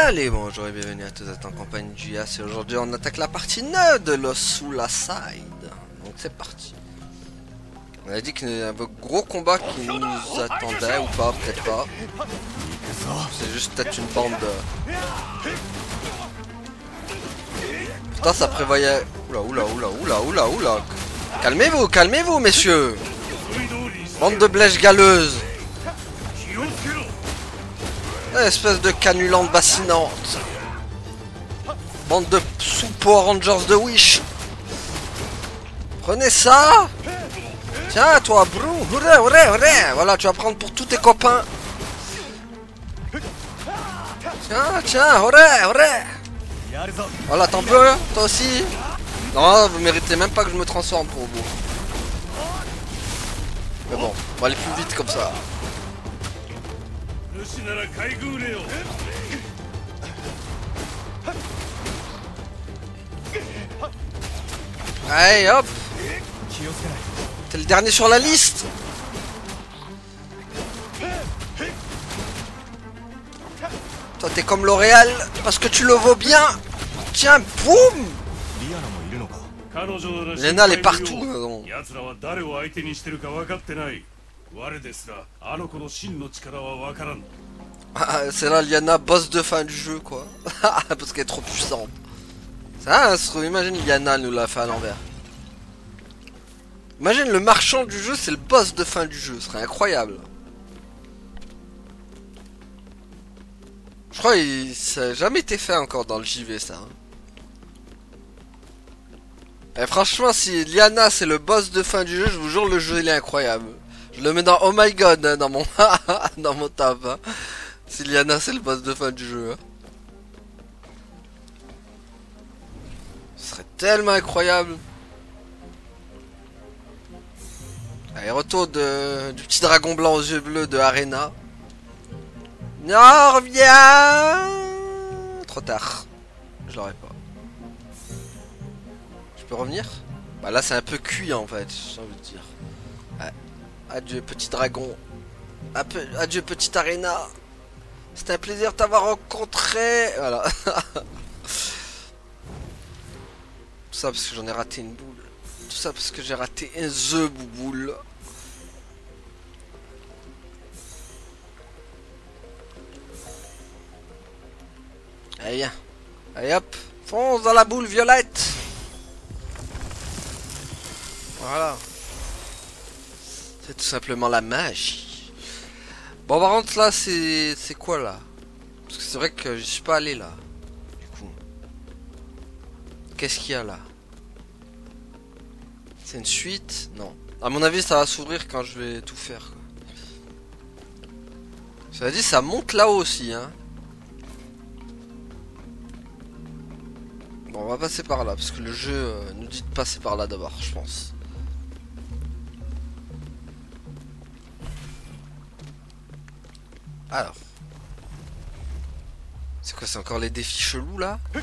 Allez, bonjour et bienvenue à tous en compagnie du Yas. Et aujourd'hui on attaque la partie 9 de Lost Soul-Aside. Donc c'est parti. On a dit qu'il y avait un gros combat qui nous attendait, ou pas, peut-être pas. C'est juste peut-être une bande de... Putain, ça prévoyait... Oula. Calmez-vous, calmez-vous, messieurs. Bande de blèches galeuses. Espèce de canulante bassinante. Bande de sous-power rangers de Wish. Prenez ça. Tiens, toi, brou. Hurré. Voilà, tu vas prendre pour tous tes copains. Tiens, hurré. Voilà, t'en veux, toi aussi. Non, vous méritez même pas que je me transforme pour vous. Mais bon, on va aller plus vite comme ça. Allez, hop. T'es le dernier sur la liste. Toi, t'es comme L'Oréal parce que tu le vaux bien. Tiens, boum. Lena, elle est partout. Ah, c'est là Liana, boss de fin du jeu, quoi. Parce qu'elle est trop puissante. Ça, imagine Liana nous l'a fait à l'envers. Imagine le marchand du jeu, c'est le boss de fin du jeu. Ce serait incroyable. Je crois que ça n'a jamais été fait encore dans le JV, ça. Et franchement, si Liana c'est le boss de fin du jeu, je vous jure, le jeu il est incroyable. Je le mets dans Oh my god, hein, dans mon dans mon tab. Hein. Si Liana c'est le boss de fin du jeu. Hein. Ce serait tellement incroyable. Allez, retour du petit dragon blanc aux yeux bleus de Arena. Non, reviens. Trop tard. Je l'aurais pas. Je peux revenir? Bah là c'est un peu cuit en fait, j'ai envie de dire. Ouais. Adieu petit dragon. Adieu petite Arena. C'était un plaisir de t'avoir rencontré. Voilà. Tout ça parce que j'en ai raté une boule. Tout ça parce que j'ai raté un The bouboule. Allez, allez hop. Fonce dans la boule violette. Voilà. C'est tout simplement la magie. Bon, par contre, là, c'est quoi, là? Parce que c'est vrai que je suis pas allé, là. Du coup. Qu'est-ce qu'il y a, là? C'est une suite? Non. À mon avis, ça va s'ouvrir quand je vais tout faire, quoi. Ça dit, ça monte là-haut aussi, hein. Bon, on va passer par là, parce que le jeu nous dit de passer par là d'abord, je pense. Alors. C'est quoi, c'est encore les défis chelous là? Ok.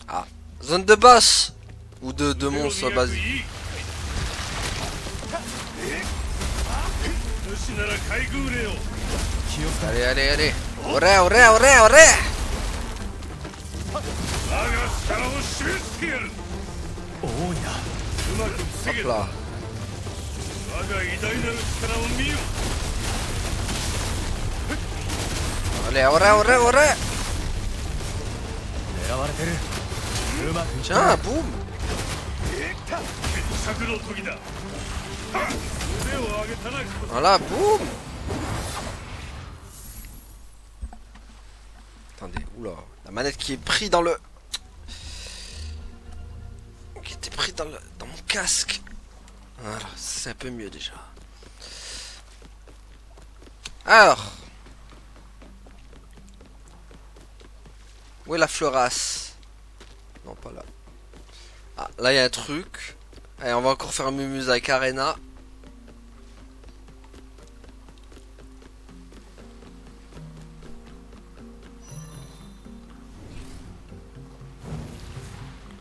Ah, zone de boss! Ou de monstres basiques. Allez. Oré. Hop là. Allez, oré. Tiens, boum. Voilà, boum. Attendez, oula. La manette qui est prise dans le... Qui était pris dans mon casque. Voilà, c'est un peu mieux déjà. Alors. Où est la fleurasse? Non, pas là. Ah, là il y a un truc. Allez, on va encore faire un mumuse avec Arena.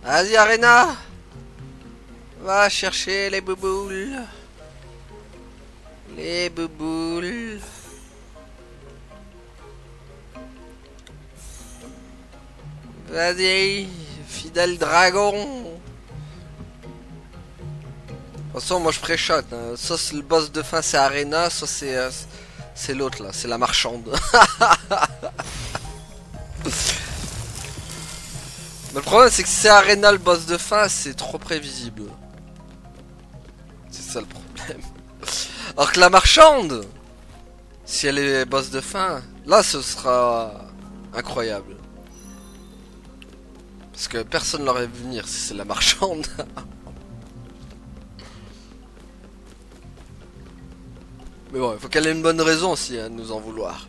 Vas-y, Arena. Va chercher les bouboules. Les bouboules. Vas-y, fidèle dragon. De toute façon, moi je pré-shot. Hein. Soit c'est le boss de fin, c'est Arena, soit c'est l'autre là, c'est la marchande. Mais le problème, c'est que si c'est Arena le boss de fin, c'est trop prévisible. C'est ça le problème. Alors que la marchande, si elle est boss de fin, là ce sera incroyable. Parce que personne l'aurait vu venir si c'est la marchande. Mais bon, il faut qu'elle ait une bonne raison aussi à nous en vouloir.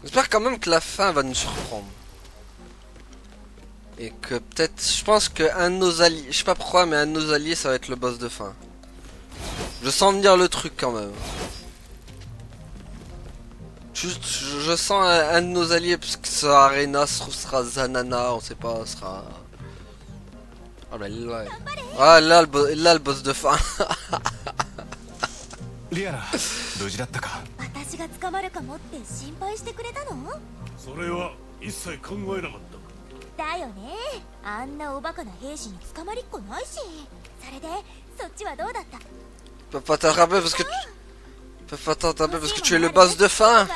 J'espère quand même que la fin va nous surprendre. Et que peut-être, je pense qu'un de nos alliés, je sais pas pourquoi, mais un de nos alliés ça va être le boss de fin. Je sens venir le truc quand même. Juste, je sens un de nos alliés, parce que ça Arena, ce sera Zanana, on sait pas, ce sera... Ah bah là, ah, là, le boss de fin. リアラ、無事だったか。私が捕まるかもって心配してくれたの？それは一切考えなかった。だよね。あんなおバカな兵士に捕まりっこないし。それでそっちはどうだった？ Peux pas t'attraper parce que peux pas t'attraper parce que tu es le boss de fin.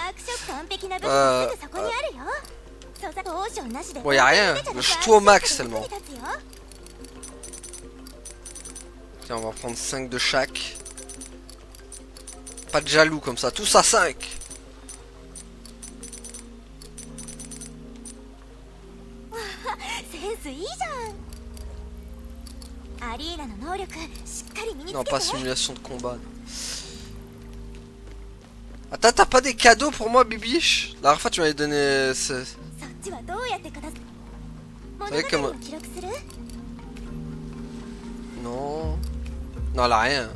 Bon, y a rien, je suis tout au max seulement. Tiens, on va prendre 5 de chaque. Pas de jaloux comme ça, tous à 5. Non, pas simulation de combat. Attends, t'as pas des cadeaux pour moi, Bibiche? La dernière fois, tu m'avais donné... Vous savez comment... Non... Non, elle a rien.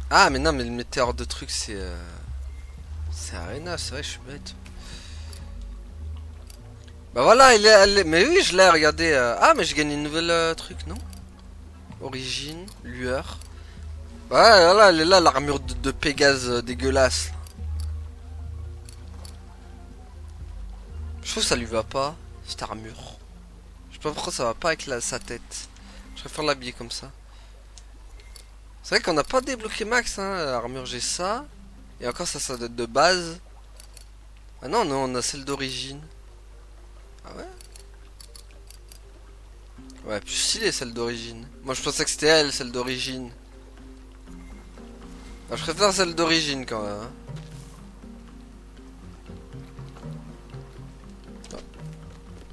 Ah, mais non, mais le météore de trucs, c'est... C'est Arena, c'est vrai, je suis bête. Bah voilà, mais oui, je l'ai, regardé. Ah, mais j'ai gagné une nouvelle truc, non? Origine, lueur. Ouais, voilà, elle est là, l'armure de Pégase dégueulasse. Je trouve que ça lui va pas, cette armure. Je sais pas pourquoi ça va pas avec sa tête. Je préfère l'habiller comme ça. C'est vrai qu'on n'a pas débloqué max, hein. Armure, j'ai ça. Et encore, ça doit être de base. Ah non, non, on a celle d'origine. Ah ouais? Ouais, plus stylé celle d'origine. Moi je pensais que c'était elle, celle d'origine. Ah, je préfère celle d'origine quand même. Hein. Ah.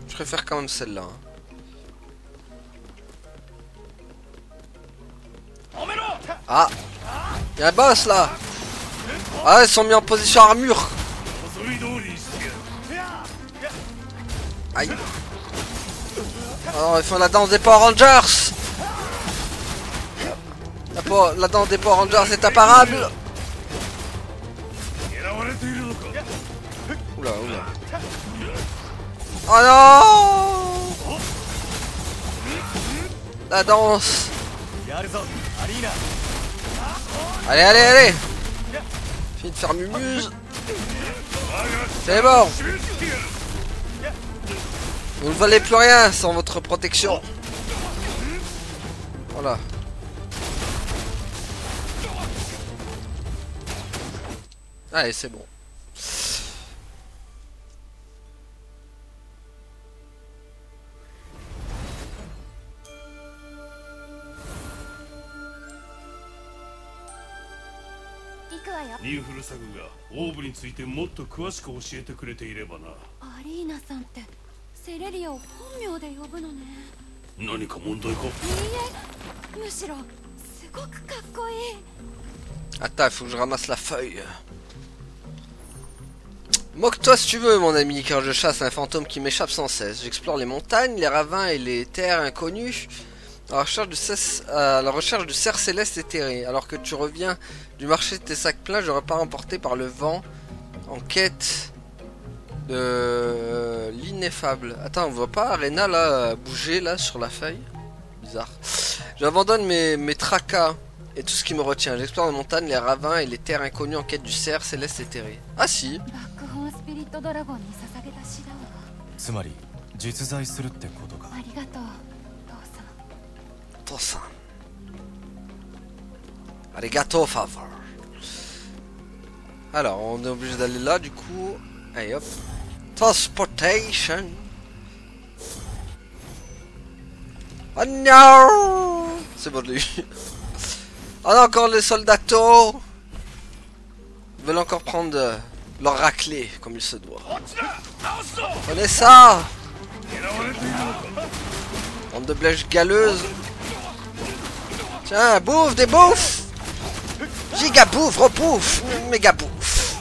Je préfère quand même celle-là. Hein. Ah! Y'a un boss là! Ah, ils sont mis en position armure! Aïe! Alors ils font la danse des Power Rangers. La danse des Power Rangers est imparable. Oula, oula. Oh non! La danse. Allez, allez, allez. Fini de faire mumuse. C'est bon. Vous ne valez plus rien sans votre protection. Voilà. Allez, c'est bon.ニーフルサグがオーブについてもっと詳しく教えてくれていればな。アリーナさんってセレリアを本名で呼ぶのね。何か問題か？いいえ、むしろすごくかっこいい。Attends, il faut que je ramasse la feuille. Moque-toi si tu veux, mon ami, car je chasse un fantôme qui m'échappe sans cesse. J'explore les montagnes, les ravins et les terres inconnues à la recherche du cerf céleste éthéré. Alors que tu reviens du marché de tes sacs pleins, je repars emporté par le vent en quête de l'ineffable. Attends, on voit pas Arena là bouger là sur la feuille? Bizarre. J'abandonne mes tracas et tout ce qui me retient. J'explore les montagnes, les ravins et les terres inconnues en quête du cerf céleste éthéré. Ah si. バックホーンスピリットドラゴンに捧げた詩だわ。つまり実在するってことか。ありがとう父さん。 Tosan. Arigato favor. Alors, on est obligé d'aller là du coup. Allez hop. Transportation. Oh non. C'est bon lui. Oh non, encore les soldatos. Ils veulent encore prendre leur raclée comme il se doit. Prenez ça. Bande de blèches galeuses. Tiens, bouffe, des bouffes. Giga bouffe, repouffe, méga bouffe.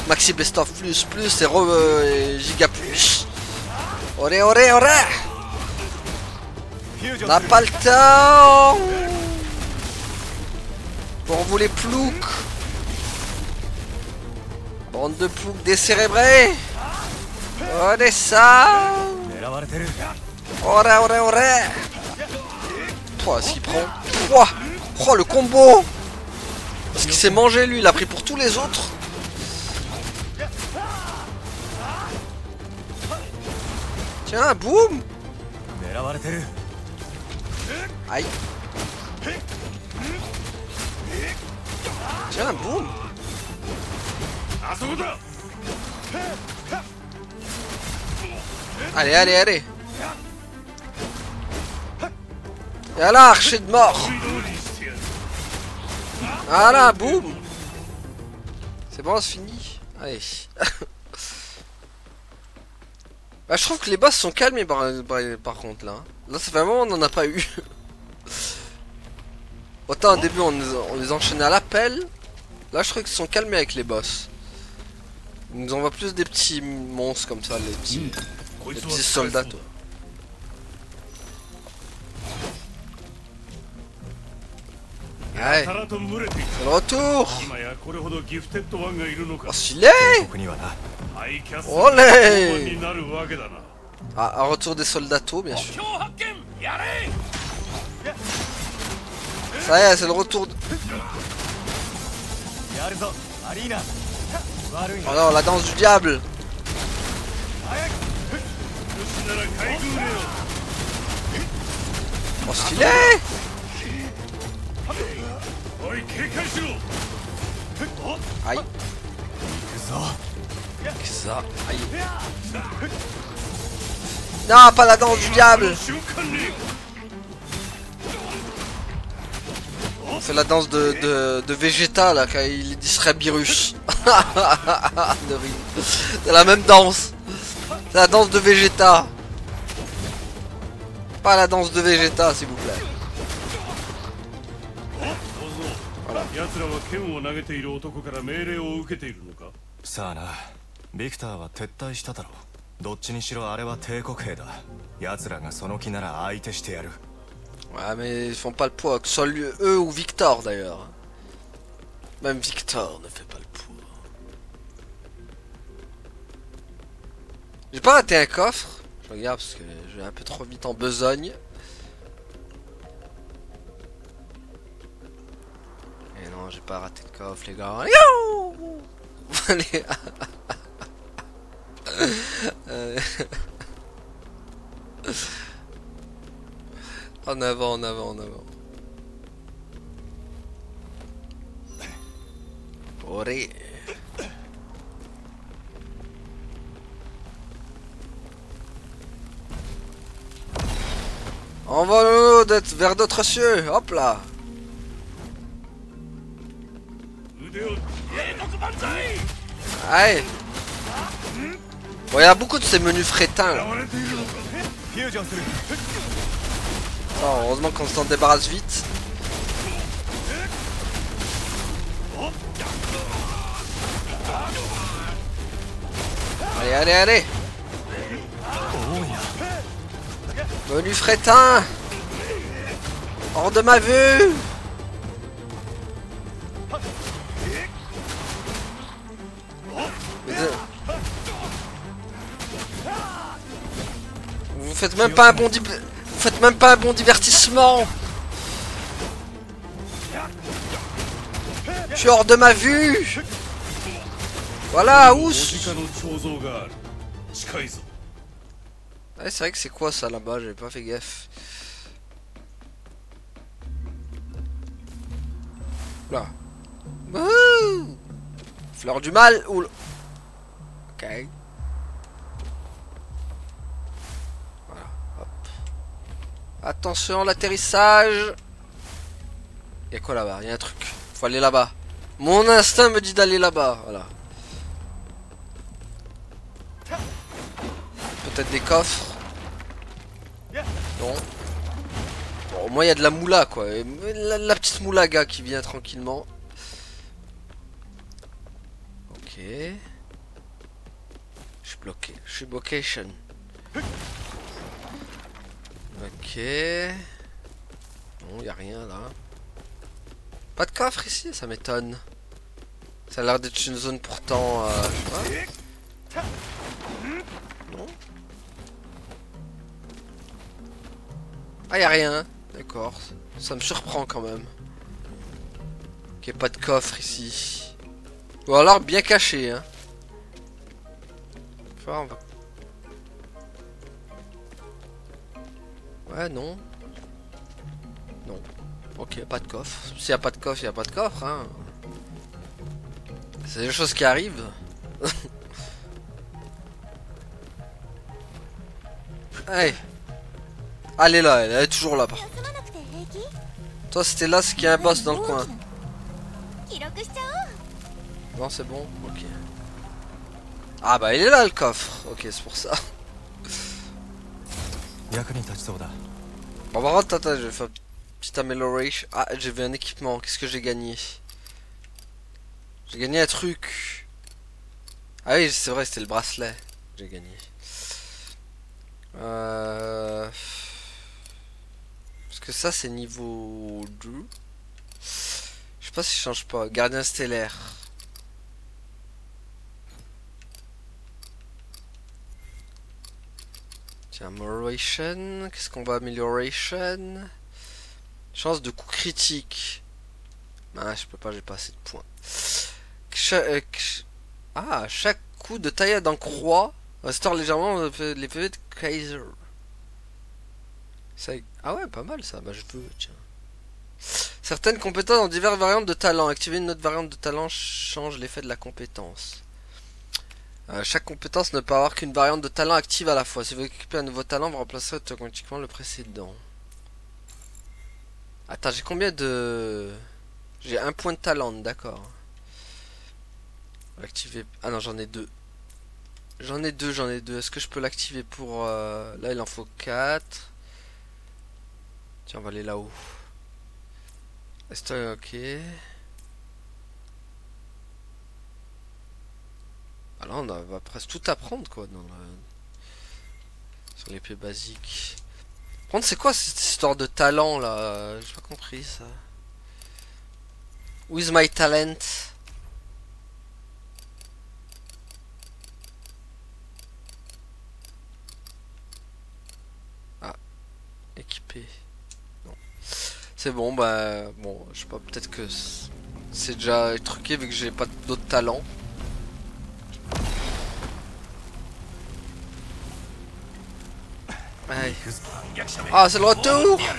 Maxi best of plus et giga plus. Oré, oré, oré. On n'a pas le temps. Pour vous les ploucs. Bande de ploucs décérébrés. Prenez ça. 狙われてる。 Oré, oré, oré. 3, ce qu'il prend. 3. Oh, le combo. Parce qu'il s'est mangé, lui. Il a pris pour tous les autres. Tiens, boum. 狙われてる。 Aïe. Tiens, boum. あそこだ。 Allez, allez, allez. Et là, archer de mort. 通りにしてやる。 Voilà, boum. C'est bon, c'est fini. Allez. Bah, je trouve que les boss sont calmés par contre là. Là, ça fait un moment on n'en a pas eu. Autant au début on les enchaînait à l'appel. Là, je trouve qu'ils sont calmés avec les boss. Ils nous envoient plus des petits monstres comme ça, les petits soldats. Toi. Ouais, やたらと群れていた。 c'est le retour. 今やこれほどギフテッドワンがいるのか Oh,。stylé. ここにはな。ハイキャス Olé になるわけだな。 Ah, un retour des soldatos, bien sûr. 今日発見やれ。 Ça y est, c'est le retour. やるぞアリーナ。悪い Oh non, la danse du diable. よしなら海軍へよ。 Oh, stylé. おい警戒しろ。 Aïe. 行くぞ。 Ça. Aïe. Non, pas la danse du diable. 瞬間に。 On fait la danse de Vegeta là, quand il dit Srebirus. C'est la même danse. C'est la danse de Vegeta. Pas la danse de Vegeta, s'il vous plaît. 奴らは剣を投げている男から命令を受けているのか。さあな。ビクターは撤退しただろう。どっちにしろあれは帝国兵だ。奴らがその気なら相手してやる。 Ouais, mais ils font pas le poids, que ce soit eux ou Victor d'ailleurs. Même Victor ne fait pas le poids. J'ai pas raté un coffre. Je regarde parce que je vais un peu trop vite en besogne. Et non, j'ai pas raté de coffre, les gars. Youhou. Allez. En avant, en avant, en avant. Oré. Envole-nous vers d'autres cieux. Hop là. 腕を英国万歳。 Allez. Bon, il y a beaucoup de ces menus frétins là. 狙われているのか。フュージョンする。 Oh, heureusement qu'on s'en débarrasse vite. Allez, allez, allez. Menu fretin. Hors de ma vue. Vous faites même pas un bon vous faites même pas un bon divertissement. Je suis hors de ma vue. Voilà, ousse. Ouais, c'est vrai que c'est quoi ça là-bas, j'avais pas fait gaffe. Là. Wouhou. Fleur du mal. Oula. Ok. Voilà, hop. Attention, l'atterrissage. Y'a quoi là-bas? Y'a un truc. Faut aller là-bas. Mon instinct me dit d'aller là-bas. Voilà. Peut-être des coffres. Non. Bon, au moins il y a de la moula quoi. La petite moulaga qui vient tranquillement. Ok. Je suis bloqué. Je suis blocation. Ok. Bon, y a rien là. Pas de coffre ici, ça m'étonne. Ça a l'air d'être une zone pourtant. Je sais pas. Non. Ah, y a rien. D'accord. Ça me surprend quand même. Qu'il n'y ait pas de coffre ici. Ou alors bien caché, hein. Enfin, on va... Ouais, non. Non. Ok, pas de coffre. S'il n'y a pas de coffre, il n'y a pas de coffre, hein. C'est des choses qui arrivent. Hey. Elle est là, elle est toujours là par contre. Toi c'était là, ce qu'il y a un boss dans le coin. Non c'est bon, ok. Ah bah il est là le coffre, ok c'est pour ça. Bon par contre attends, je vais faire une petite amélioration. Ah j'ai vu un équipement, qu'est-ce que j'ai gagné? J'ai gagné un truc. Ah oui c'est vrai c'était le bracelet. J'ai gagné. Parce que ça c'est niveau 2. Je sais pas si je change pas. Gardien stellaire. Tiens, amélioration. Qu'est-ce qu'on va amélioration? Chance de coup critique. Ah, je peux pas, j'ai pas assez de points. Ah, chaque coup de taillade en croix restaure légèrement les PV de Kaiser. Ça... Ah ouais, pas mal ça. Bah je veux, tiens. Certaines compétences ont diverses variantes de talent. Activer une autre variante de talent change l'effet de la compétence. Chaque compétence ne peut avoir qu'une variante de talent active à la fois. Si vous équipez un nouveau talent, vous remplacerez automatiquement le précédent. Attends, j'ai combien de... J'ai un point de talent, d'accord. Activer... Ah non, j'en ai deux. J'en ai deux. Est-ce que je peux l'activer pour... Là, il en faut 4. Tiens, on va aller là-haut. Ok. Ah là, on va presque tout apprendre, quoi, dans sur l'épée basique. Par contre, c'est quoi cette histoire de talent, là? J'ai pas compris, ça. With my talent. Ah. Équipé. Non. C'est bon, bah... Bon, je sais pas, peut-être que... C'est déjà truqué, vu que j'ai pas d'autres talents. Allez. Ah, c'est le retour! Par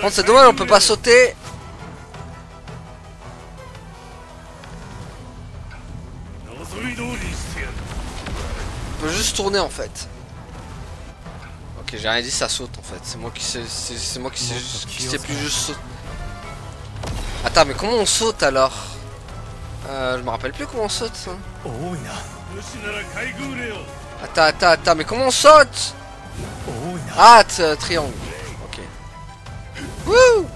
contre, c'est dommage, on peut pas sauter. On peut juste tourner en fait. Ok, j'ai rien dit, ça saute en fait. C'est moi qui sais, qui sais plus juste sauter. Attends, mais comment on saute alors? Je me rappelle plus comment on saute. Ça. Attends, mais comment on saute? Ah, triangle. Ok. Wouh!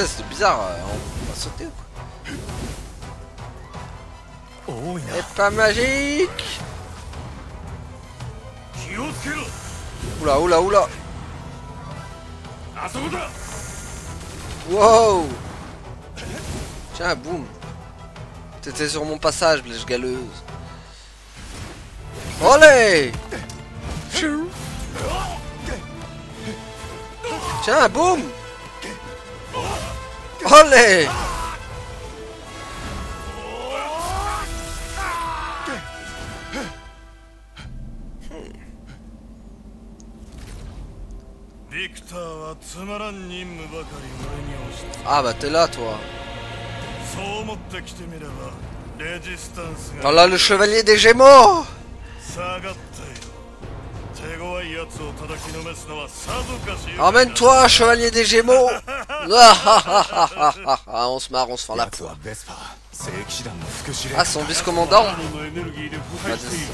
C'est bizarre, on va sauter ou quoi? 多いな C'est pas magique. 気をつけろ Oula, oula, oula. あそこだ Wow. Tiens, boum. T'étais sur mon passage, blèche galeuse. Olé. Tiens, boum. Olé. Ah bah t'es là toi. Oh là le chevalier des Gémeaux. Emmène-toi chevalier des Gémeaux. On se marre, on se fend la 奴 poire. はベスパー正騎士団の副司令 Ah son vice-commandant. のエネルギーで腐敗している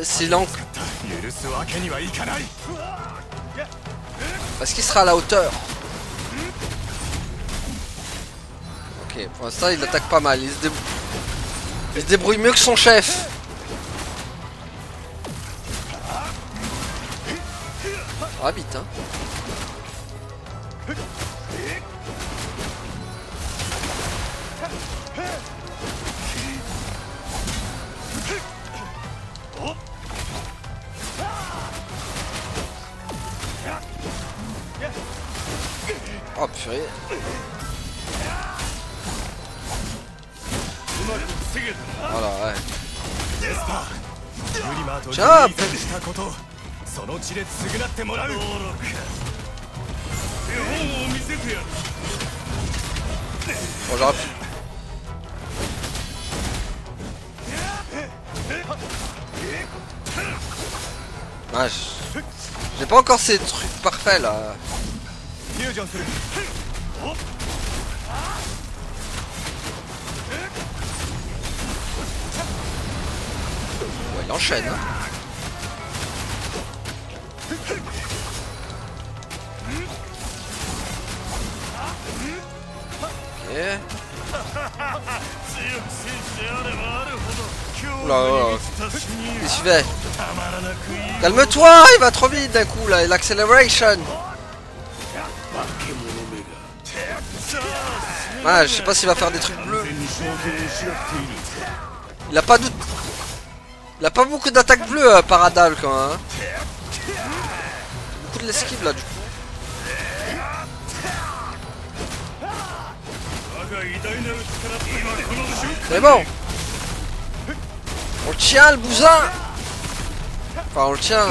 S'il en... 許すわけにはいかない Est-ce qu'il sera à la hauteur? Ok, pour l'instant il attaque pas mal, il se débrouille mieux que son chef. Ah vite hein. Oh purée. うまく防げた Voilà ouais. ベスパーユリマーとジャンプ優位したことその地で償ってもらう手本を見せてやる Bon j'aurais pu... Ah, j'ai pas encore ces trucs parfaits là. フュージョンする Ouais, il enchaîne. Hein. Ok. Oula, oula. Qu'est-ce qu'il fait? Calme-toi, il va trop vite d'un coup là, l'acceleration. Ah, je sais pas s'il va faire des trucs bleus. 全に正気を失っている Il a pas de... Il a pas beaucoup d'attaques bleues Paradal quand même. Hein. Beaucoup de l'esquive là du coup. 我が偉大なる力って今この瞬間 C'est bon. On le tient le bousin. Enfin on le tient. 逃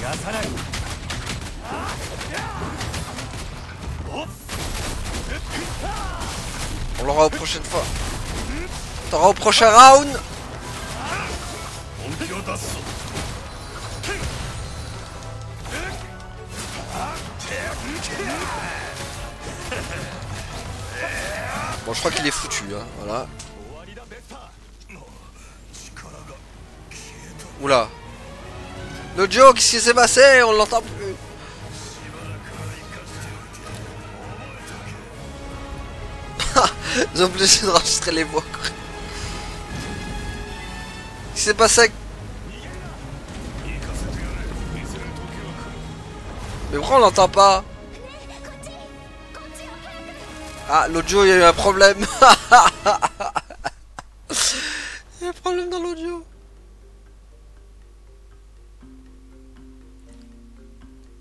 がさない On l'aura aux prochaines fois. T'auras au prochain round. 本気を出すぞ Bon je crois qu'il est foutu hein. Voilà. Oula. Le Joe, qu'est-ce qui s'est passé? On l'entend plus. Ils ont obligé d'enregistrer les voix. Qu'est-ce qui s'est passé avec... Mais pourquoi on l'entend pas? Ah, l'audio, il y a eu un problème. Il y a un problème dans l'audio.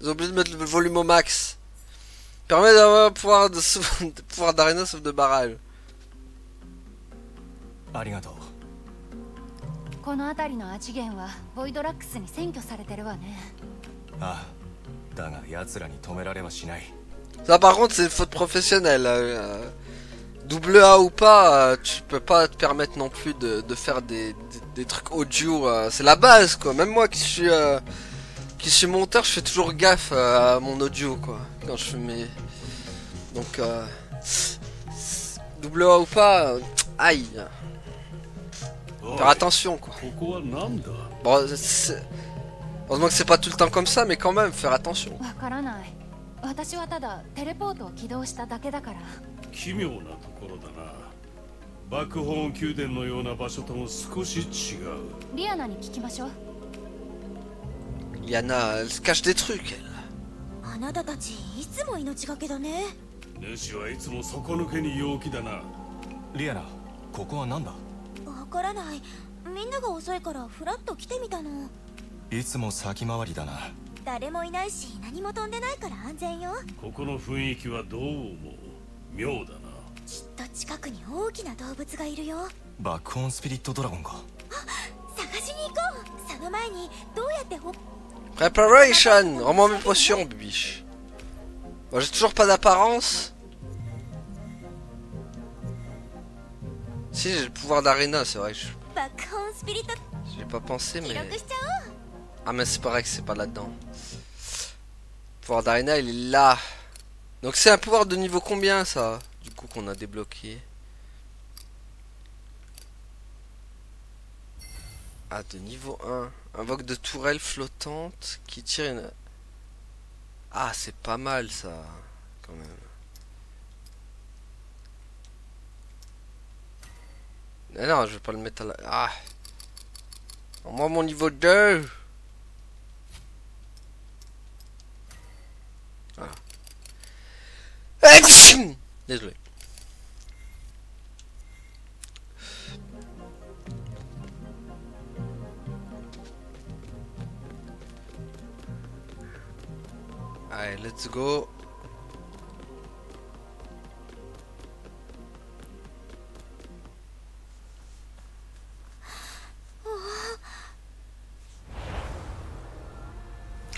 Ils ont oublié de mettre le volume au max. Permet d'avoir un pouvoir d'arena sauf de barrage. ありがとうこの辺りのアジゲンはボイドラックスに占拠されてるわね。ああだが奴らに止められはしない Ça par contre c'est une faute professionnelle. Double A ou pas, tu peux pas te permettre non plus de faire des trucs audio. C'est la base quoi. Même moi qui suis monteur, je fais toujours gaffe à mon audio quoi. Quand je fais mes... Donc double A ou pas, aïe. Faire attention quoi. ここはなんだ Bon, heureusement que c'est pas tout le temps comme ça, mais quand même, faire attention. わからない。私はただテレポートを起動しただけだから。奇妙なところだな。バックホーン宮殿のような場所とも少し違う。リアナに聞きましょう。 Yana, elle se cache des trucs, elle. あなたたちいつも命がけだね。主はいつも底抜けに陽気だな。リアナ、ここは何だ？わからない。みんなが遅いからフラッと来てみたの。いつも先回りだな。誰もいないし何も飛んでないから安全よ。ここの雰囲気はどうも妙だな。きっと近くに大きな動物がいるよ。バックホーンスピリットドラゴンか。探しに行こう。その前にどうやってPreparation! Rends-moi mes potions, bibiche. Bon, j'ai toujours pas d'apparence. Si, j'ai le pouvoir d'arena, c'est vrai que je... バックホーンスピリット J'ai pas pensé, 記 mais... 録しちゃおう。 Ah, mais c'est pas vrai que c'est pas là-dedans. Le pouvoir d'arena, il est là. Donc c'est un pouvoir de niveau combien, ça? Du coup, qu'on a débloqué. Ah, de niveau 1. Invoque de tourelle flottante qui tire une... Ah, c'est pas mal, ça. Quand même. Mais non, je vais pas le mettre à la... Ah. Moi, mon niveau 2. Voilà. Désolé. Allez, let's go.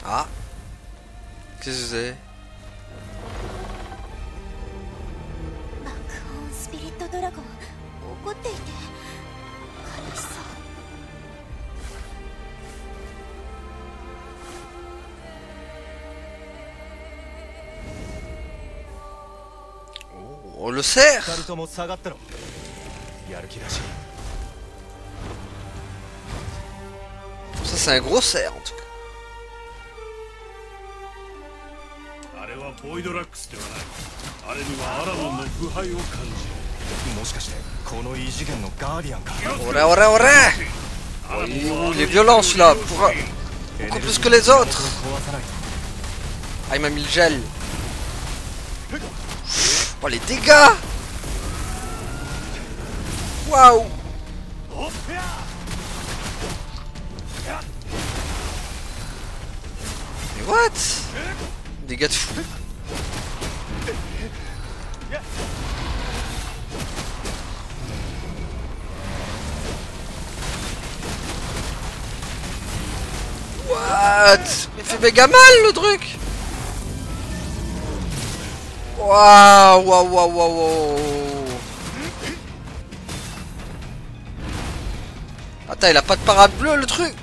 Ah. Qu'est-ce que c'est? バックホーンスピリットドラゴン怒っていて悲しそう。On le sert. 二人とも下がってろ。やる気だし。 Ça c'est un gros cerf en tout cas. あれはボイドラックスではない。あれにはアラモンの腐敗を感じる。もしかしてこの異次元のガーディアンか。 Ora, ora, ora. Oh, il est violent celui-là. Beaucoup plus que les autres. Ah, il m'a mis le gel. Oh, les dégâts. Waouh. Mais what? Dégâts de fou. What? Il fait méga mal le truc. Waouh, waouh, waouh, waouh, waouh. Attends, il a pas de parade bleue le truc.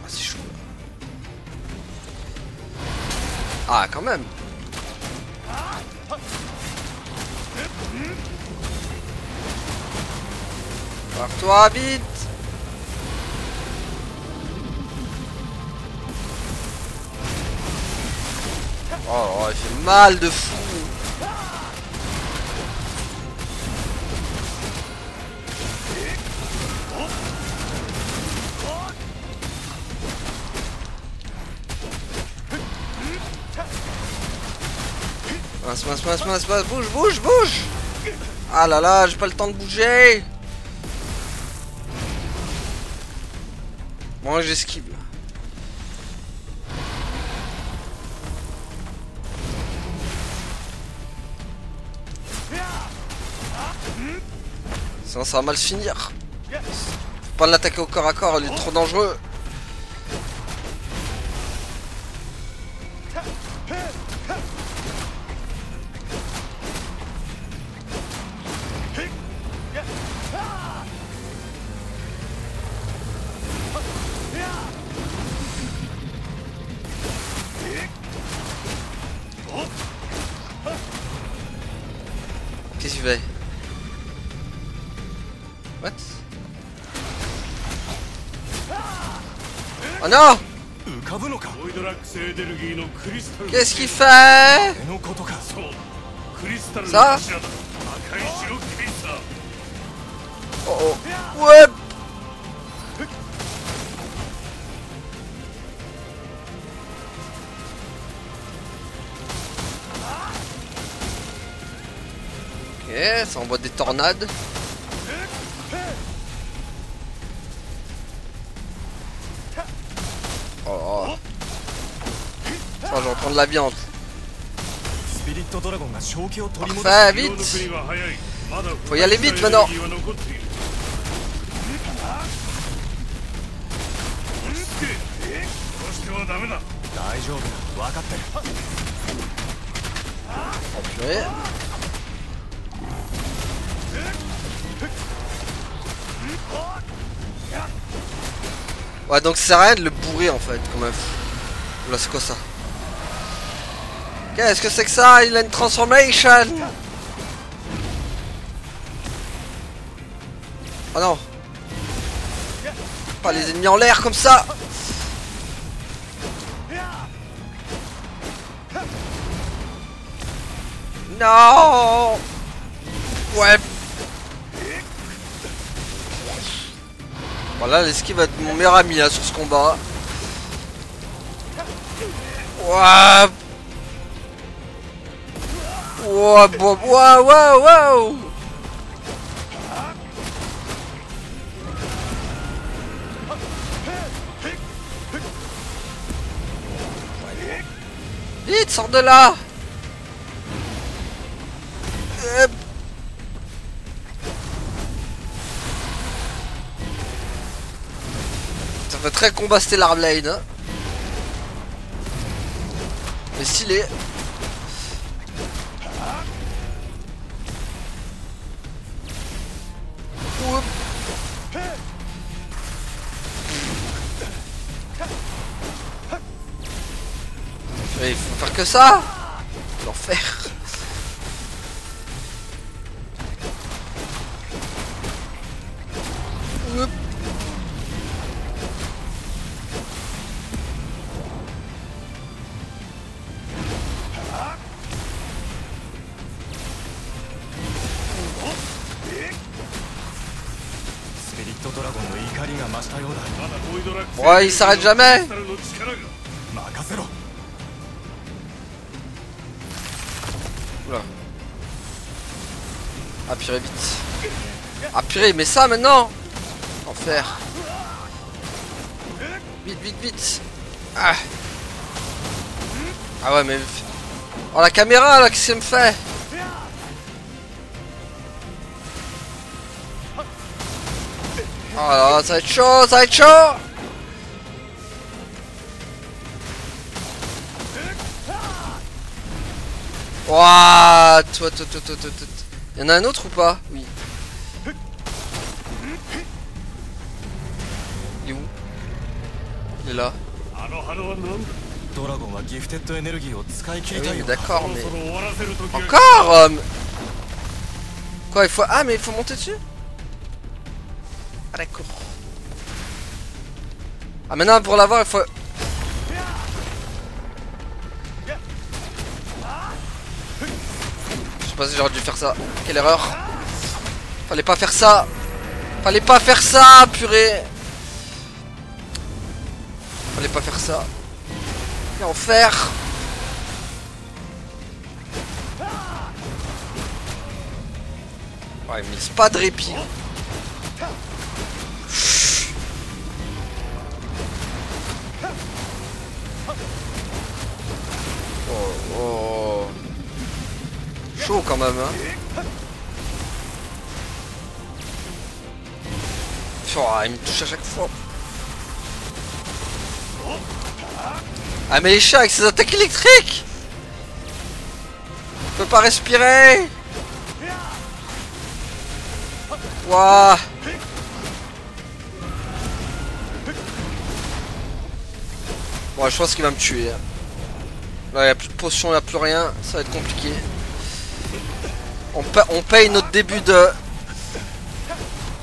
Ah, c'est chaud. Ah, quand même. Pars-toi vite. Oh, il fait mal de fou. Mince, mince, mince, mince, mince, bouge, bouge, bouge. Ah là là, j'ai pas le temps de bouger. Bon, j'esquive là. Sinon ça va mal se finir. Faut pas l'attaquer au corps à corps, il est trop dangereux. Qu'est-ce qu'il fait? What? Oh non! 浮かぶのか。ボイドラックスエネルギーのクリスタル。 Qu'est-ce qu'il fait? このことか。そうクリスタルのさあ柱だ。赤い白キリンさ。 Oh oh. Ouais. Ok, ça envoie des tornades. Oh, oh. Ça, je vais prendre la viande. スピリットドラゴンが正気を取り戻す。 Parfait, 色の vite. 国は早い。まだ Faut y aller vite maintenant. エネルギーは残っている。落ち着け。殺してはダメだ。大丈夫だ、分かってる。 Purée. Ouais, donc ça sert à rien de le bourrer en fait, comme un fou. Là, c'est quoi ça? Qu'est-ce que c'est que ça? Il a une transformation! Oh non! Pas les ennemis en l'air comme ça! Non! Ouais! Voilà, l'esquive va être mon meilleur ami là sur ce combat. Ouah! Ouah, ouah, ouah, ouah! Vite, sors de là! Ça fait très combat Stellar Blade, hein. Mais stylé. Oup. Mais il faut faire que ça. L'enfer. Oup. Ouais, il s'arrête jamais. Oula. Ah purée, vite. Ah purée, mais ça maintenant. Enfer. Vite, vite, vite. Ah. Ah ouais, mais... Oh, la caméra, là, qu'est-ce qu'elle me fait? Oh là, ça va être chaud, ça va être chaud. Wouah, toi. Y'en a un autre ou pas? Oui. Il est où? Il est là. Oui, mais d'accord, mais... Encore Quoi, il faut... Ah, mais il faut monter dessus? Ah, d'accord. Ah, maintenant, pour l'avoir, il faut... Je sais pas si j'aurais dû faire ça. Quelle erreur. Fallait pas faire ça. Fallait pas faire ça, purée. Fallait pas faire ça. Quel enfer. Ouais, il me laisse pas de répit. Oh, oh. Chaud quand même, hein. Oh, il me touche à chaque fois. Ah, mais les chats avec ses attaques électriques, je peux pas respirer. Waouh. Bon, je pense qu'il va me tuer. Là, il n'y a plus de potions, il n'y a plus rien. Ça va être compliqué. On paye notre début de...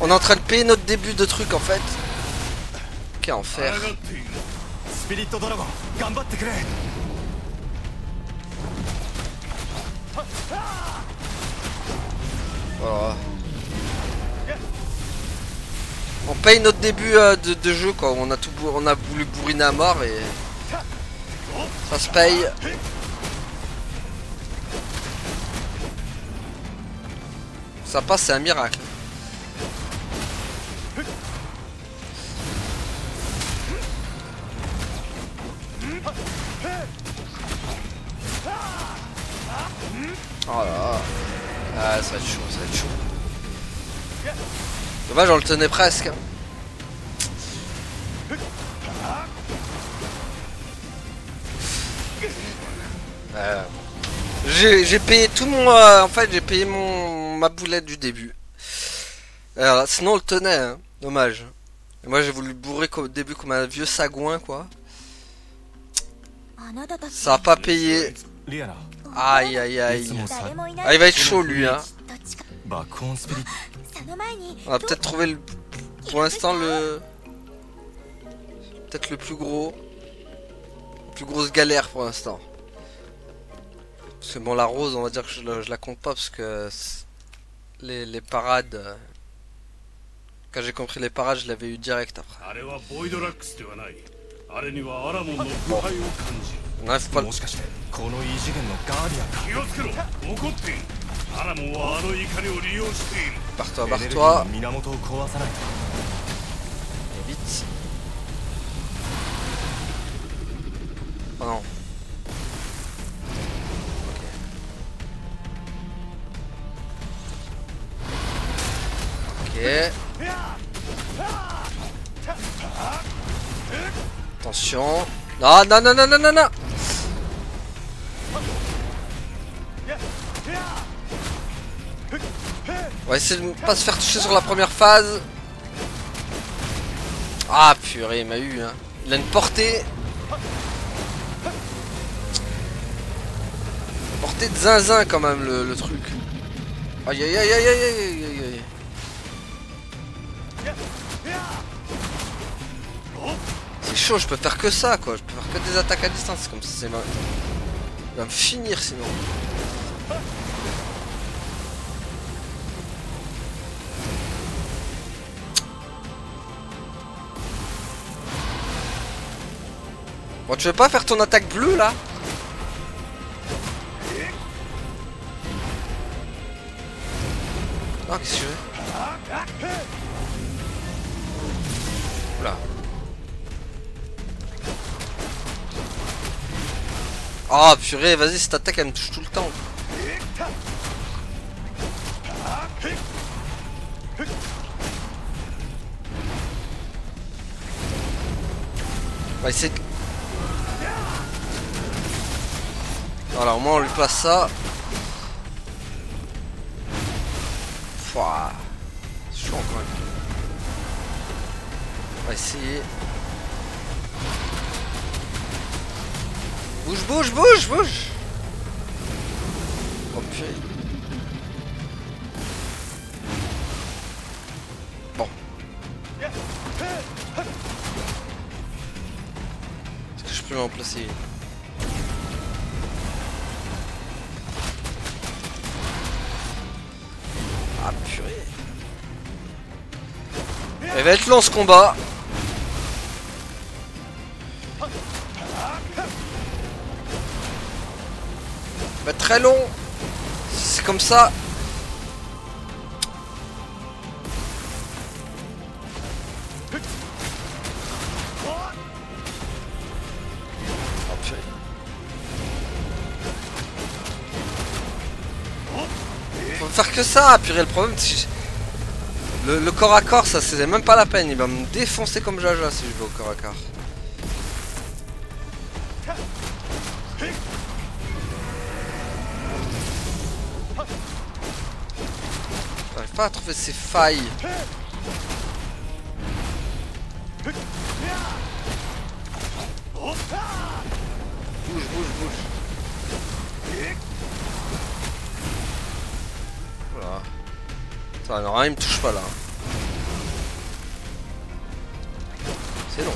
On est en train de payer notre début de truc en fait. Quel enfer. スピリットドラゴン頑張ってくれ。 Voilà. On paye notre début de jeu quoi. On a voulu bourriner à mort et ça se paye. Ça passe, c'est un miracle. Oh là. Ah, ça va être chaud, ça va être chaud. Dommage, on le tenait presque. J'ai payé tout mon... en fait, j'ai payé ma boulette du début. Alors, sinon, on le tenait, hein. Dommage. Et moi, j'ai voulu bourrer au début comme un vieux sagouin, quoi. Ça a pas payé. リアナ Aïe, aïe, aïe. いつもさ Ah, il va être chaud, lui, hein. 爆音スピリット On va peut-être trouver le... Pour l'instant, le... Peut-être le plus gros. La plus grosse galère pour l'instant. Parce que bon, la rose, on va dire que je la compte pas parce que les parades. Quand j'ai compris les parades, je l'avais eu direct après. あれはボイドラックスではない。あれにはアラモンの腐敗を感じる。 Non, il faut pas le... もしかしてこの異次元のガーディアンか。 気をつけろ。怒っている。アラモンはあの怒りを利用している。 Barre-toi, エネルギー barre-toi. の源を壊さないと。 Et vite. Oh non. Ok. Attention. Non, non, non, non, non, non, non. On va essayer de pas se faire toucher sur la première phase. Ah purée, il m'a eu, hein. Il a une portée. Portée de zinzin quand même le truc. Aïe aïe aïe aïe aïe aïe aïe aïe. C'est chaud, je peux faire que ça quoi. Je peux faire que des attaques à distance. Comme ça, il va me finir sinon. Bon, tu veux pas faire ton attaque bleue là? Ah, qu'est-ce que je fais? Oula. Oh purée, vas-y, cette attaque elle me touche tout le temps. On va essayer de... Voilà, au moins on lui place ça. Pouah. C'est chaud quand même. On va essayer. Bouge, bouge, bouge, bouge. Oh purée. Bon. Est-ce que je peux m'en placer? Ah purée. Il va être long ce combat. Il va être très long. C'est comme ça. Oh purée. Faut faire que ça, purée, le problème c'est que le corps à corps, ça c'est même pas la peine, il va me défoncer comme Jaja si je vais au corps à corps. J'arrive pas à trouver ces failles. Bouge, bouge, bouge. Voilà. Ça, non, il me touche pas là. C'est long.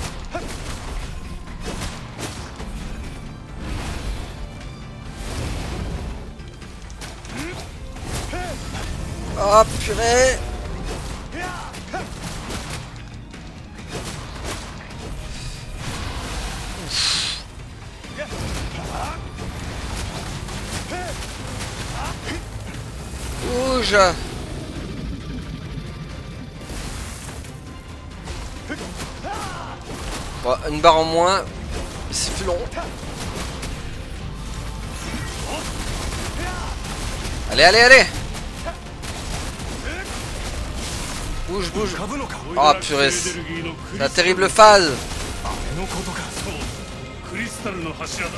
Oh purée. Bouge. Bon, une barre en moins. C'est plus long. Allez, allez, allez. Bouge, bouge. Oh purée. C'est la terrible phase. クリスタルの柱だ。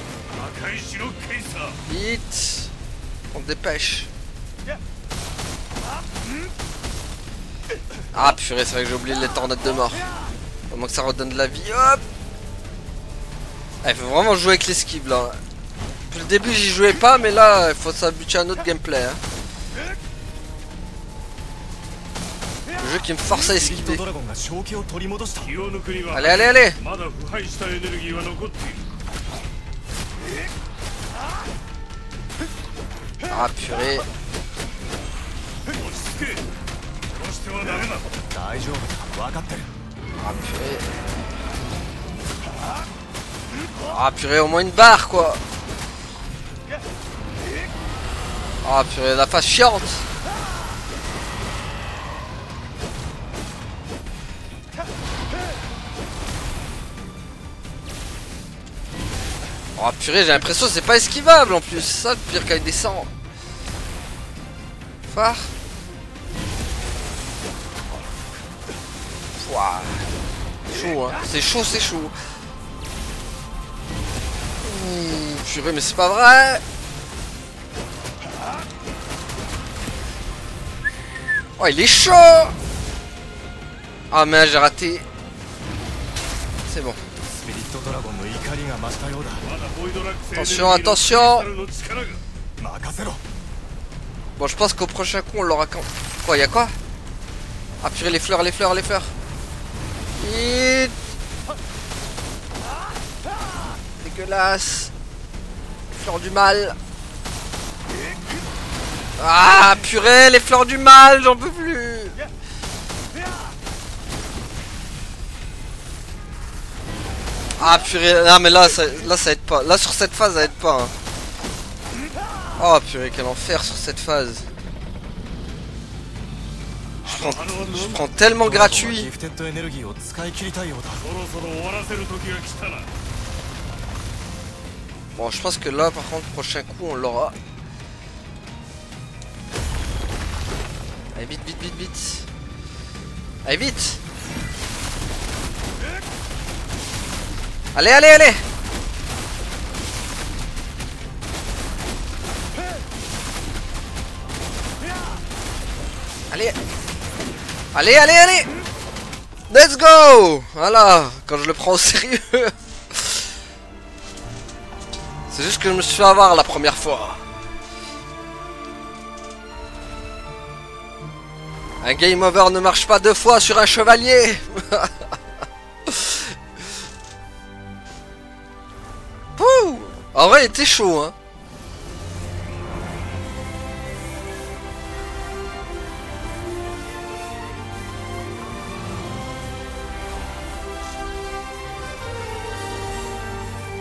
赤い城ケイサー。 Vite. On te dépêche. Ah purée, c'est vrai que j'ai oublié les tornades de mort. Au moins que ça redonne de la vie. Hop. Ah, il faut vraiment jouer avec l'esquive là. Depuis le début j'y jouais pas, mais là il faut s'habituer à un autre gameplay. Hein. Le jeu qui me force à esquiver. 気を抜くには Allez, allez, allez. まだ腐敗したエネルギーは残っている。 Ah purée. 落ち着け。殺してはダメだ。 大丈夫だ分かってる Ah purée. Ah purée, au moins une barre quoi. Ah purée, la phase chiante. Oh purée, j'ai l'impression que c'est pas esquivable en plus. C'est ça le pire quand il descend. Phare. Ouah. Chaud hein. C'est chaud, c'est chaud. Ouh, purée, mais c'est pas vrai. Oh, il est chaud. Ah mais j'ai raté. C'est bon. スピリットドラゴンの怒りが増したようだ Attention, attention. の力が 任せろ Bon, je pense qu'au prochain coup, on l'aura quand... Quoi, y'a quoi? Ah purée, les fleurs, les fleurs, les fleurs. Vite. Dégueulasse. Les fleurs du mal. Ah purée, les fleurs du mal, j'en peux plus. Ah purée, non mais là ça aide pas. Là sur cette phase ça aide pas. Hein. Oh purée, quel enfer sur cette phase. Je prends tellement gratuit. ギフテッドエネルギーを使い切りたいようだ そろそろ終わらせる時が来たな。 Bon, je pense que là par contre, prochain coup on l'aura. Allez vite, vite, vite, vite. Allez vite. Allez, allez, allez. Allez. Allez, allez, allez. Let's go. Voilà, quand je le prends au sérieux. C'est juste que je me suis fait avoir la première fois. Un game over ne marche pas deux fois sur un chevalier. Pouh. En vrai, il était chaud, hein.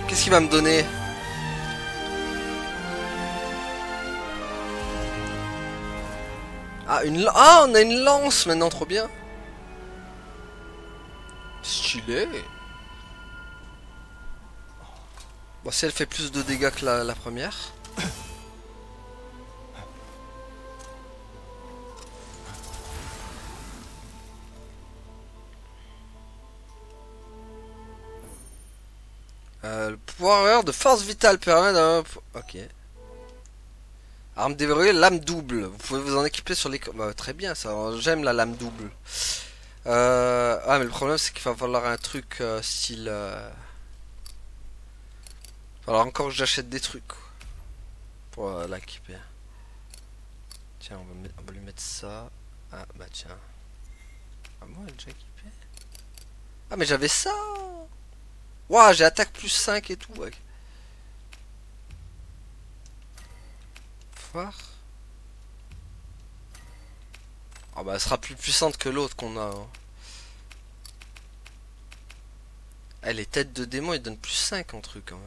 Qu'est-ce qu'il va me donner? Ah, ah, on a une lance maintenant, trop bien. Stylé. Bon, si elle fait plus de dégâts que la première. Le pouvoir de force vitale permet d'un... Ok. Arme déverrouillée, lame double. Vous pouvez vous en équiper sur les... Bah, très bien, ça. J'aime la lame double. Ah, mais le problème, c'est qu'il va falloir un truc style... Il va falloir encore que j'achète des trucs. Pour l'équiper. Tiens, on va lui mettre ça. Ah, bah tiens. Ah, moi, elle est déjà équipée. Ah, mais j'avais ça. Ouah, j'ai attaque plus 5 et tout. Ouais. Phare. Ah bah elle sera plus puissante que l'autre qu'on a. Hein. Eh, les têtes de démons ils donnent plus 5 en truc. Hein.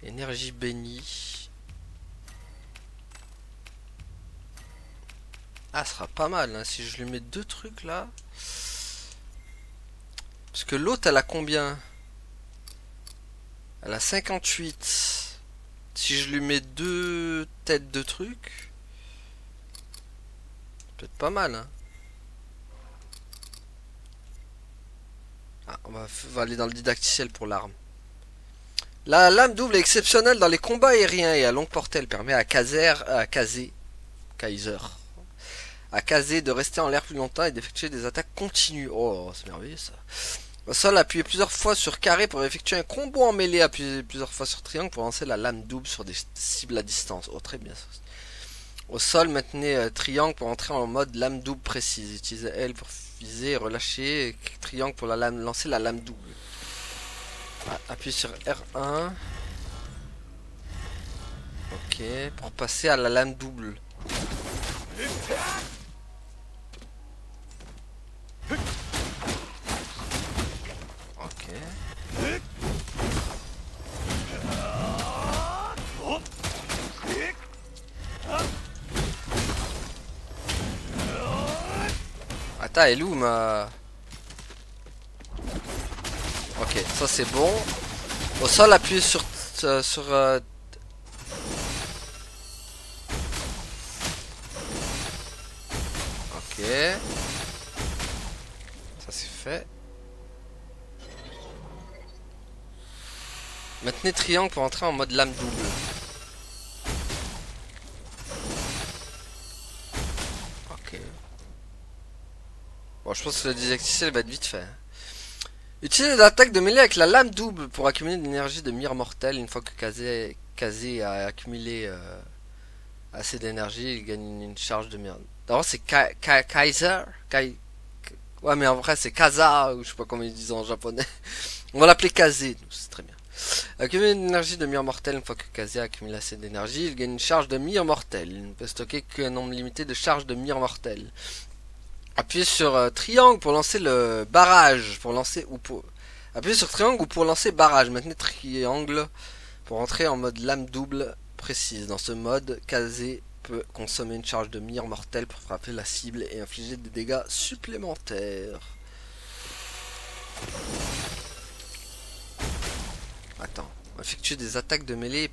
Énergie bénie. Ah, ce sera pas mal hein, si je lui mets 2 trucs là. Parce que l'autre elle a combien? Elle a 58. Si je lui mets 2 têtes de trucs, peut-être pas mal. Hein. Ah, on va aller dans le didacticiel pour l'arme. La lame double est exceptionnelle dans les combats aériens et à longue portée. Elle permet à Kaiser de rester en l'air plus longtemps et d'effectuer des attaques continues. Oh, c'est merveilleux ça. Au sol, appuyez plusieurs fois sur carré pour effectuer un combo en mêlée. Appuyez plusieurs fois sur triangle pour lancer la lame double sur des cibles à distance. Oh, très bien ça. Au sol, maintenez triangle pour entrer en mode lame double précise. Utilisez L pour viser et relâcher. Et triangle pour lancer la lame double. Appuyez sur R1. Ok, pour passer à la lame double. Ok. Attends, elle est où ma... Ok, ça c'est bon. Au sol, appuyez sur ok. Ça c'est fait. Maintenez triangle pour entrer en mode lame double. Ok. Bon, je pense que le désactiver va être vite fait. Utilisez l'attaque de mêlée avec la lame double pour accumuler de l'énergie de mire mortelle. Une fois que Kazé a accumulé assez d'énergie, il gagne une charge de mire. D'abord c'est Kaiser. Ouais mais en vrai c'est Kaza, ou je sais pas comment ils disent en japonais. On va l'appeler Kazé, c'est très bien. Accumuler une énergie de mire mortelle. Une fois que Kazé a accumulé assez d'énergie, il gagne une charge de mire mortelle. Il ne peut stocker qu'un nombre limité de charges de mire mortelle. Appuyez sur triangle pour lancer le barrage. Appuyez sur triangle ou pour lancer barrage. Maintenez triangle pour entrer en mode lame double précise. Dans ce mode, Kazé peut consommer une charge de mire mortelle pour frapper la cible et infliger des dégâts supplémentaires. Attends, on va effectuer des attaques de mêlée.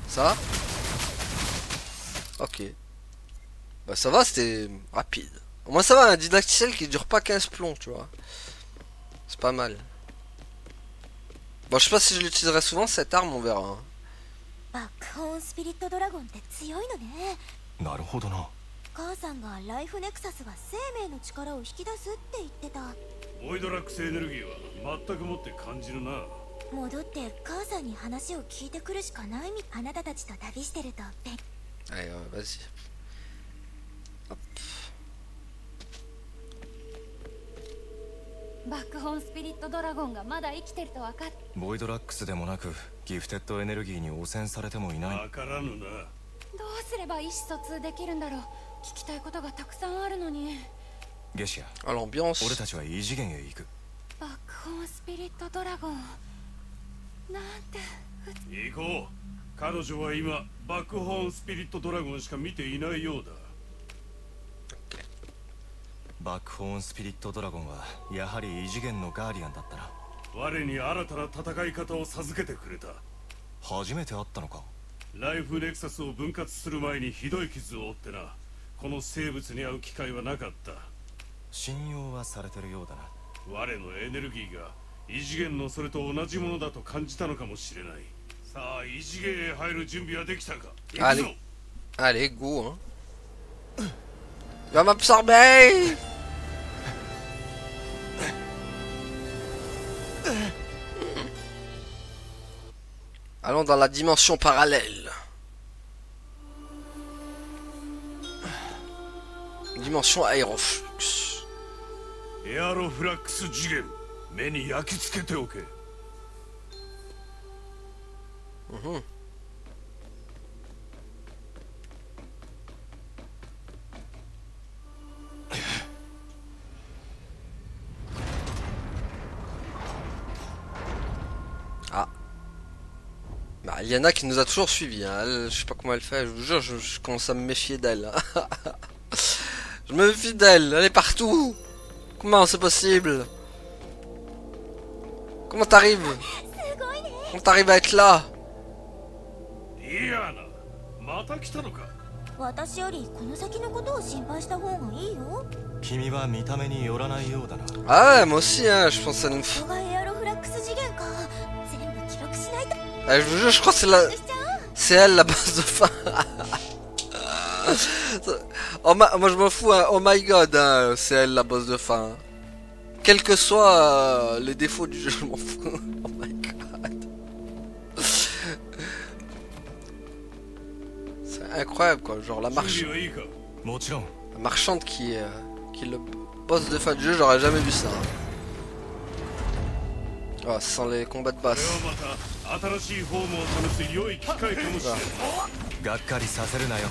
Ça va? Ok. Bah ça va, c'était rapide. Au moins ça va, un didacticiel qui dure pas 15 plombs, tu vois. C'est pas mal. Bon, je sais pas si je l'utiliserai souvent cette arme, on verra. Hein. バックホーンスピリットドラゴンって強いのね。なるほどな。母さんがライフネクサスが生命の力を引き出すって言ってた。ボイドラックスエネルギーは全くもって感じるな。戻って母さんに話を聞いてくるしかないみ。あなたたちと旅してるとべ。Allez, vas-y. Hop. バックホーンスピリットドラゴンがまだ生きてると分かっ。ボイドラックスでもなくギフテッドエネルギーに汚染されてもいない。わからぬな。どうすれば意思疎通できるんだろう。聞きたいことがたくさんあるのに。ゲシア、 Ah, l'ambiance. 俺たちは異次元へ行く。バックホーンスピリットドラゴンなんて。行こう。彼女は今バックホーンスピリットドラゴンしか見ていないようだ。バックホーンスピリットドラゴンはやはり異次元のガーディアンだったな。我に新たな戦い方を授けてくれた。初めて会ったのか。ライフネクサスを分割する前にひどい傷を負ってな。この生物に会う機会はなかった。信用はされてるようだな。我のエネルギーが異次元のそれと同じものだと感じたのかもしれない。さあ異次元へ入る準備はできたか。行くぞ。 Allez, go, hein. Va m'absorber. Allons dans la dimension parallèle. Dimension aéroflux. エアロフラックス次元、目に焼き付けておけ。Yana qui nous a toujours suivis, hein. Elle, je sais pas comment elle fait, je vous jure, je commence à me méfier d'elle. Je me méfie d'elle, elle est partout. Comment c'est possible? Comment t'arrives? Comment t'arrives à être là? ディアナ、また来たのか。私よりこの先のことを心配した方がいいよ。君は見た目によらないようだな。 Ah ouais, moi aussi, hein, je pense à une... ここがエアロフラックス次元か。全部記録しないと。 Ah, je vous jure, je crois que c'est la... C'est elle la base de fin. Oh moi je m'en fous, hein. Oh my god, hein. C'est elle la boss de fin. Quels que soient les défauts du jeu, je m'en fous. Oh my god. C'est incroyable quoi, genre la 準 marche, 備はいいか。 もちろん。 la marchande qui est le boss de fin du jeu, j'aurais jamais vu ça. Oh, sans les combats de これ basse. はまた新しいフォームを試す良い機会かもしれない。がっかりさせるなよ。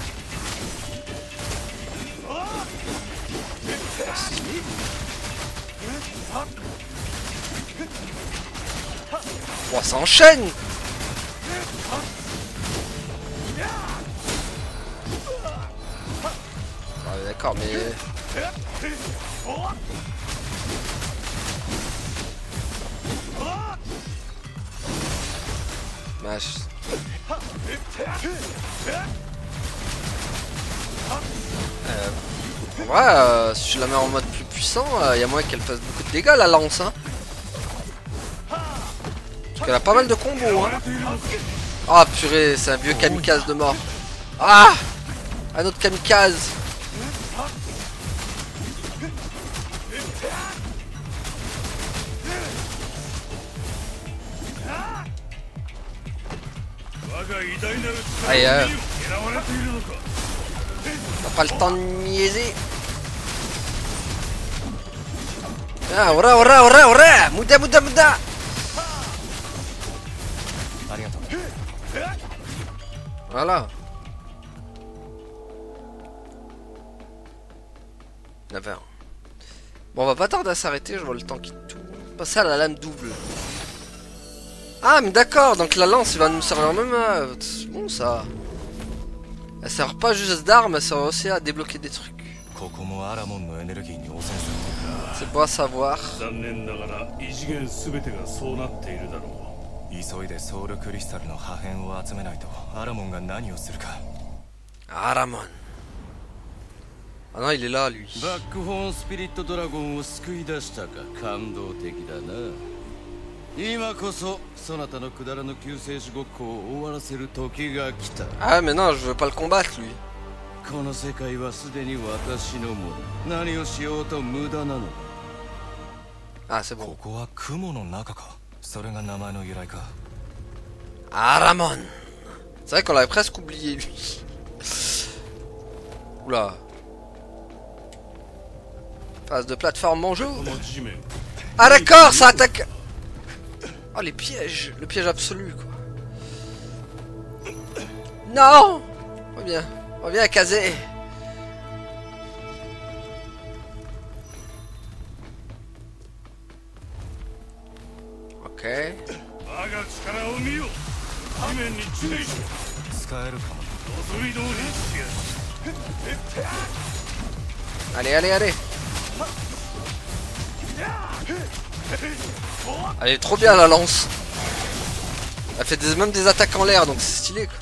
Oh, ça enchaîne. Ah, d'accord, mais... Bah, ouais, si je la mets en mode plus puissant, y a moyen qu'elle fasse beaucoup de dégâts la lance, hein. Parce qu'elle a pas mal de combos, hein. Ah purée, c'est un vieux kamikaze de mort. Ah, un autre kamikaze. Aïe, t'as pas le temps de niaiser. Ah, ora, ora, ora, ora. Muda, muda, muda. ありがとう。 Voilà. 9h. Bon, on va pas tarder à s'arrêter, je vois le temps qui tourne. Passer à la lame double. Ah, mais d'accord, donc la lance il va nous servir même à... C'est bon ça. Elle sert pas juste d'arme, elle sert aussi à débloquer des trucs. ここもアラモンのエネルギーに汚染されてる。 C'est bon à savoir. 残念ながら異次元全てがそうなっているだろう。 急いでソウルクリスタルの破片を集めないとアラモンが何をするか。 Aramon. Ah non, il est là lui. バックホーンスピリットドラゴンを救い出したか。感動的だな。今こそそなたのくだらぬ救世主ごっこを終わらせる時が来た。 Ah mais non, je veux pas le combattre lui. この世界はすでに私のもの。何をしようと無駄なのだ。 Ah c'est こ bon. こは雲の中か。それが名前の由来か。 Aramon. C'est vrai qu'on l'avait presque oublié lui. Oula. Phase de plateforme bonjour. この地面。 Ah d'accord, ça attaque. Oh les pièges, le piège absolu quoi. Non. Reviens à caser. Ok. 我が力を見よ。地面に注意しろ。使えるかも。望み通りにしてやる。 Allez, allez, allez. Elle est trop bien la lance. Elle fait même des attaques en l'air donc c'est stylé quoi.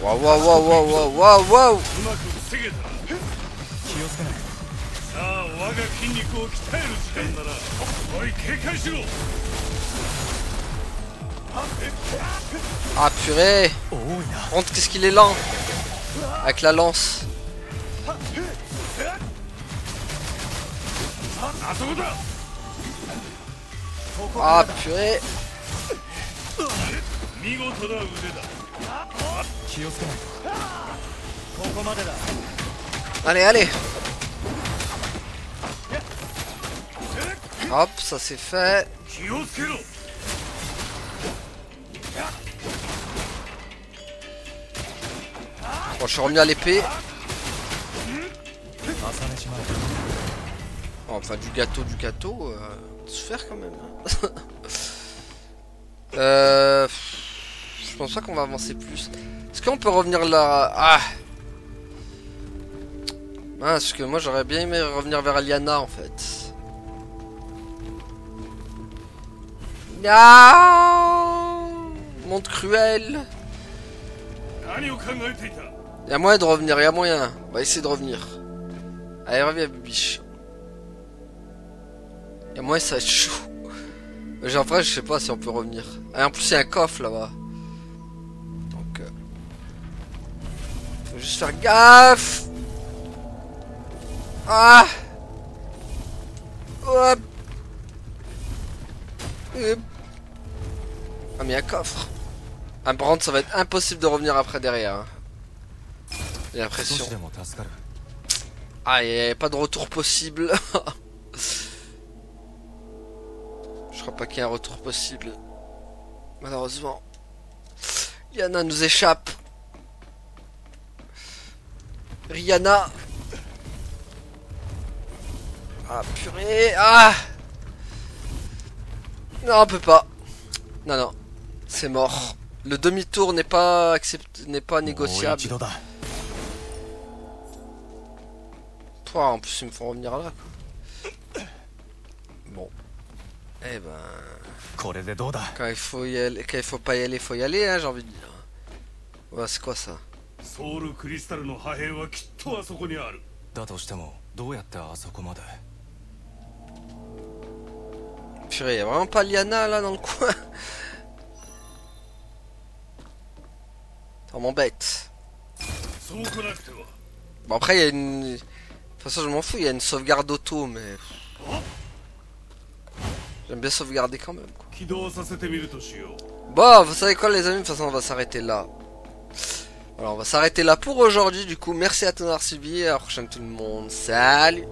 Waouh, waouh, waouh, waouh, waouh, waouh, waouh. 気をつけない。 さあ我が筋肉を鍛える時間だな。おい警戒しろ。 Ah purée. 多いな。 Honte qu'est-ce qu'il est lent. Avec la lance. あそこだ。 Ah purée. 見事な腕だ。 気をつけないと。 ここまでだ。 Allez, allez. Hop, ça c'est fait. 気をつけろ。 Bon, je suis remis à l'épée. めちまえ。 Enfin, du gâteau, se faire quand même. Je pense pas qu'on va avancer plus. Est-ce qu'on peut revenir là? Ah! Parce que moi j'aurais bien aimé revenir vers Liana en fait. Non! Monde cruel! Il y a moyen de revenir, il y a moyen. On va essayer de revenir. Allez, reviens, bibiche. Il y a moyen, ça va être chaud. En vrai, je sais pas si on peut revenir. Ah, en plus, il y a un coffre là-bas. Donc, faut juste faire gaffe. Ah! Hop! Hop. Ah, mais il y a un coffre. Un brand, ça va être impossible de revenir après derrière. Hein. J'ai l'impression. Ah, il n'y a pas de retour possible. Je crois pas qu'il y ait un retour possible. Malheureusement. Yana nous échappe. Rihanna. Ah purée. Ah. Non, on peut pas. Non, non. C'est mort. Le demi-tour n'est pas négociable. Toi, en plus, ils me font revenir là. Quoi. Bon. Eh ben... Quand il faut y aller, quand il faut pas y aller, faut y aller, hein, j'ai envie de dire. Ouais, c'est quoi ça? Purée, y'a vraiment pas Liana là dans le coin. Ça m'embête. Bon après il y a une... De toute façon je m'en fous, il y a une sauvegarde auto mais... J'aime bien sauvegarder quand même quoi. Bon, vous savez quoi les amis, de toute façon on va s'arrêter là. Voilà, on va s'arrêter là pour aujourd'hui du coup. Merci à tous d'avoir suivi, à la prochaine tout le monde. Salut!